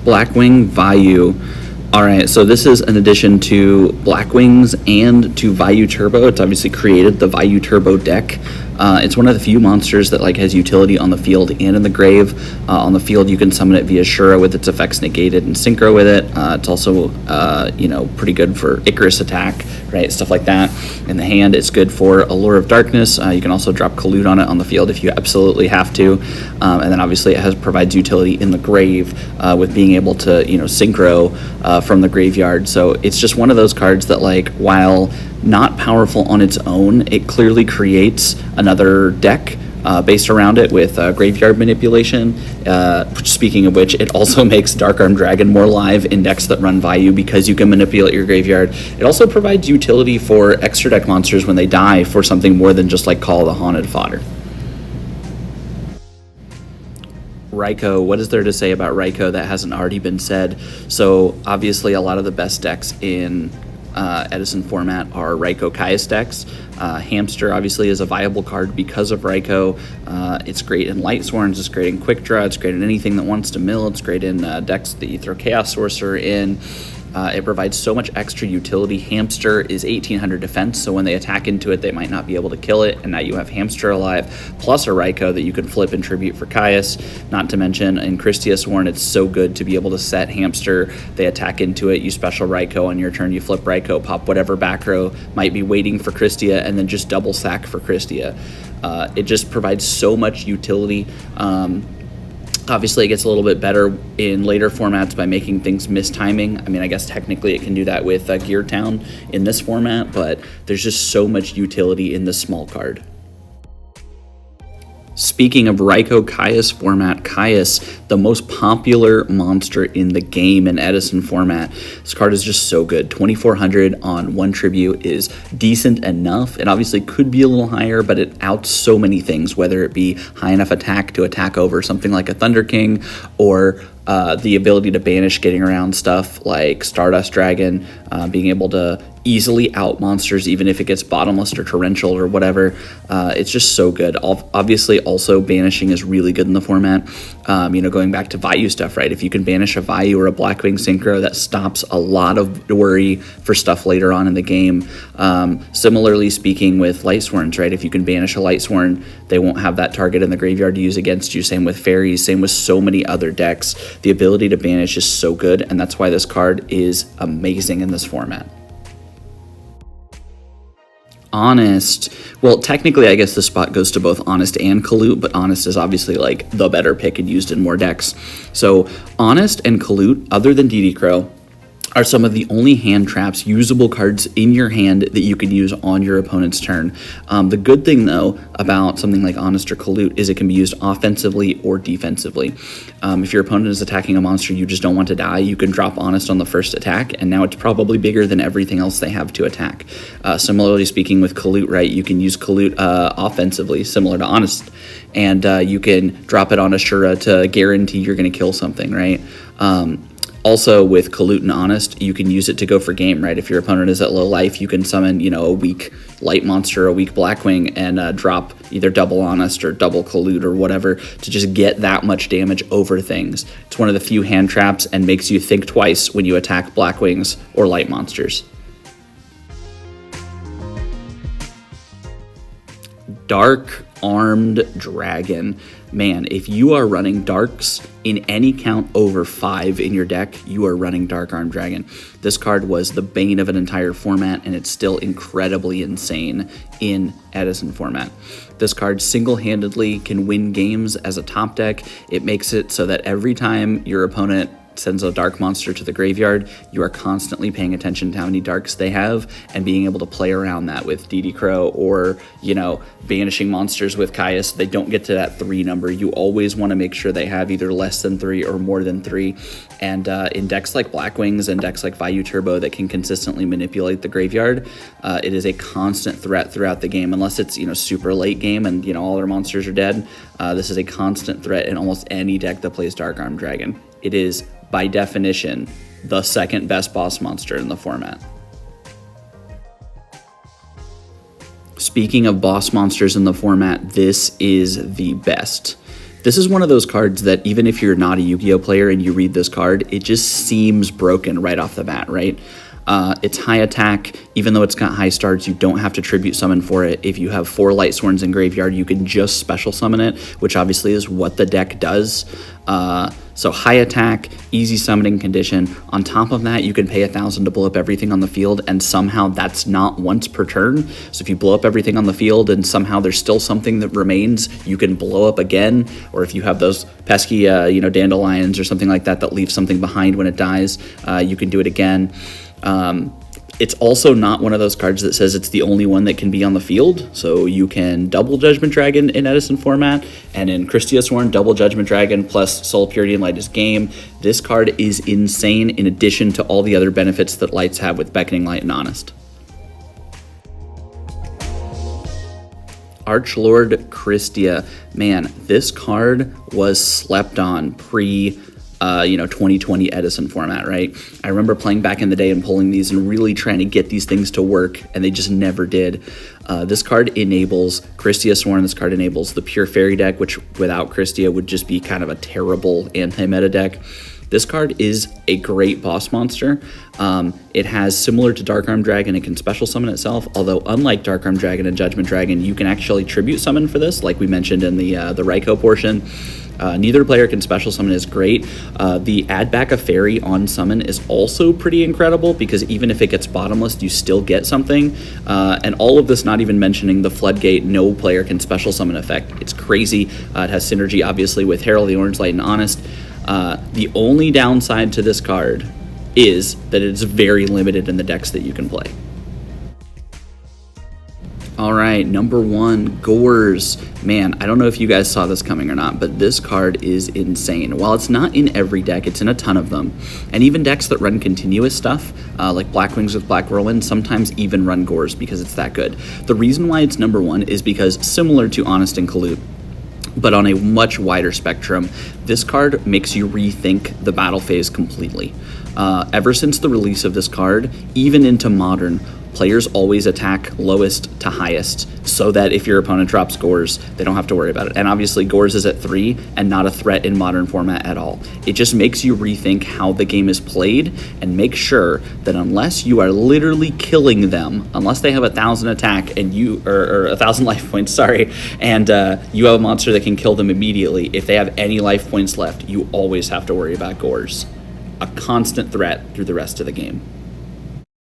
Blackwing Vayu. All right, so this is an addition to Blackwings and to Vayu Turbo. It's obviously created the Vayu Turbo deck. It's one of the few monsters that has utility on the field and in the grave. On the field, you can summon it via Shura with its effects negated and synchro with it. It's also pretty good for Icarus attack, right? Stuff like that. In the hand, it's good for Allure of Darkness. You can also drop Collude on it on the field if you absolutely have to. And then obviously it provides utility in the grave with being able to synchro from the graveyard. So it's just one of those cards that while not powerful on its own, it clearly creates another deck based around it with graveyard manipulation. Speaking of which, it also makes Dark Arm Dragon more live in decks that run Vayu because you can manipulate your graveyard. It also provides utility for extra deck monsters when they die for something more than just Call the Haunted fodder. Raikou, what is there to say about Raikou that hasn't already been said? So obviously a lot of the best decks in Edison format are Raikou Caius decks. Hamster obviously is a viable card because of Raikou. It's great in Light Sworns, it's great in Quick Draw, it's great in anything that wants to mill, it's great in decks that you throw Chaos Sorcerer in. It provides so much extra utility. Hamster is 1800 defense, so when they attack into it, they might not be able to kill it, and now you have Hamster alive, plus a Raikou that you can flip and tribute for Caius. Not to mention, in Christia Sworn, it's so good to be able to set Hamster. They attack into it, you special Raikou on your turn, you flip Raikou, pop whatever back row might be waiting for Christia, and then just double sack for Christia. It just provides so much utility. Obviously, it gets a little bit better in later formats by making things mistiming. I mean, I guess technically it can do that with Gear Town in this format, but there's just so much utility in this small card. Speaking of Raikou Caius format, Caius, the most popular monster in the game in Edison format. This card is just so good. 2400 on 1 tribute is decent enough. It obviously could be a little higher, but it outs so many things, whether it be high enough attack to attack over something like a Thunder King, or the ability to banish getting around stuff like Stardust Dragon, being able to easily out monsters even if it gets bottomless or torrential or whatever. It's just so good. Obviously also banishing is really good in the format. Going back to Vayu stuff, right? If you can banish a Vayu or a Blackwing Synchro, that stops a lot of worry for stuff later on in the game. Similarly speaking with Light Sworns, right? If you can banish a Light Sworn, they won't have that target in the graveyard to use against you. Same with fairies, same with so many other decks. The ability to banish is so good, and that's why this card is amazing in this format. Honest, well, technically I guess the spot goes to both Honest and Collude, but Honest is obviously the better pick and used in more decks. So Honest and Collude, other than DD Crow, are some of the only hand traps, usable cards in your hand that you can use on your opponent's turn. The good thing, though, about something like Honest or Collude is it can be used offensively or defensively. If your opponent is attacking a monster you just don't want to die, you can drop Honest on the first attack, and now it's probably bigger than everything else they have to attack. Similarly speaking with Collude, right, you can use Collude offensively, similar to Honest, and you can drop it on Ashura to guarantee you're going to kill something, right? Also, with Collude and Honest, you can use it to go for game, right? If your opponent is at low life, you can summon, a weak light monster, a weak Blackwing, and drop either double Honest or double Collude or whatever to just get that much damage over things. It's one of the few hand traps and makes you think twice when you attack Blackwings or light monsters. Dark Armed Dragon. Man, if you are running darks in any count over 5 in your deck, you are running Dark Armed Dragon. This card was the bane of an entire format, and it's still incredibly insane in Edison format. This card single-handedly can win games as a top deck. It makes it so that every time your opponent sends a dark monster to the graveyard, you are constantly paying attention to how many darks they have and being able to play around that with DD Crow or, banishing monsters with Caius. They don't get to that 3 number. You always want to make sure they have either less than 3 or more than 3. And in decks like Blackwings and decks like Vayu Turbo that can consistently manipulate the graveyard, it is a constant threat throughout the game. Unless it's, super late game and, all their monsters are dead, this is a constant threat in almost any deck that plays Dark Armed Dragon. It is, by definition, the second best boss monster in the format. Speaking of boss monsters in the format, this is the best. This is one of those cards that even if you're not a Yu-Gi-Oh player and you read this card, it just seems broken right off the bat, right? It's high attack. Even though it's got high starts, you don't have to tribute summon for it. If you have 4 Light Sworns in graveyard, you can just special summon it, which obviously is what the deck does. So high attack, easy summoning condition. On top of that, you can pay 1,000 to blow up everything on the field, and somehow that's not once per turn. So if you blow up everything on the field and somehow there's still something that remains, you can blow up again. Or if you have those pesky, dandelions or something like that that leave something behind when it dies, you can do it again. It's also not one of those cards that says it's the only one that can be on the field. So you can double Judgment Dragon in Edison format, and in Christia Sworn, double Judgment Dragon plus Soul Purity and Light is game. This card is insane in addition to all the other benefits that Lights have with Beckoning Light and Honest. Archlord Christia. Man, this card was slept on pre 2020 Edison format, right? I remember playing back in the day and pulling these and really trying to get these things to work, and they just never did. This card enables Christia Sworn. This card enables the Pure Fairy deck, which without Christia would just be kind of a terrible anti-meta deck. This card is a great boss monster. It has, similar to Dark Arm Dragon, it can special summon itself, although unlike Dark Arm Dragon and Judgment Dragon, you can actually tribute summon for this, like we mentioned in the Raikou portion. Neither player can special summon is great. The add back a fairy on summon is also pretty incredible, because even if it gets bottomless, you still get something. And all of this not even mentioning the Floodgate no player can special summon effect. It's crazy. It has synergy obviously with Herald the Orange Light and Honest. The only downside to this card is that it's very limited in the decks that you can play. All right, number 1, Gores. Man, I don't know if you guys saw this coming or not, but this card is insane. While it's not in every deck, it's in a ton of them. And even decks that run continuous stuff, like Black Wings with Black Whirlwind, sometimes even run Gores because it's that good. The reason why it's number 1 is because, similar to Honest and Kalut, but on a much wider spectrum, this card makes you rethink the battle phase completely. Ever since the release of this card, even into Modern, players always attack lowest to highest, so that if your opponent drops Gores, they don't have to worry about it. And obviously Gores is at 3 and not a threat in Modern format at all. It just makes you rethink how the game is played and make sure that unless you are literally killing them, unless they have 1,000 attack and or 1,000 life points, sorry, and you have a monster that can kill them immediately, if they have any life points left, you always have to worry about Gores. A constant threat through the rest of the game.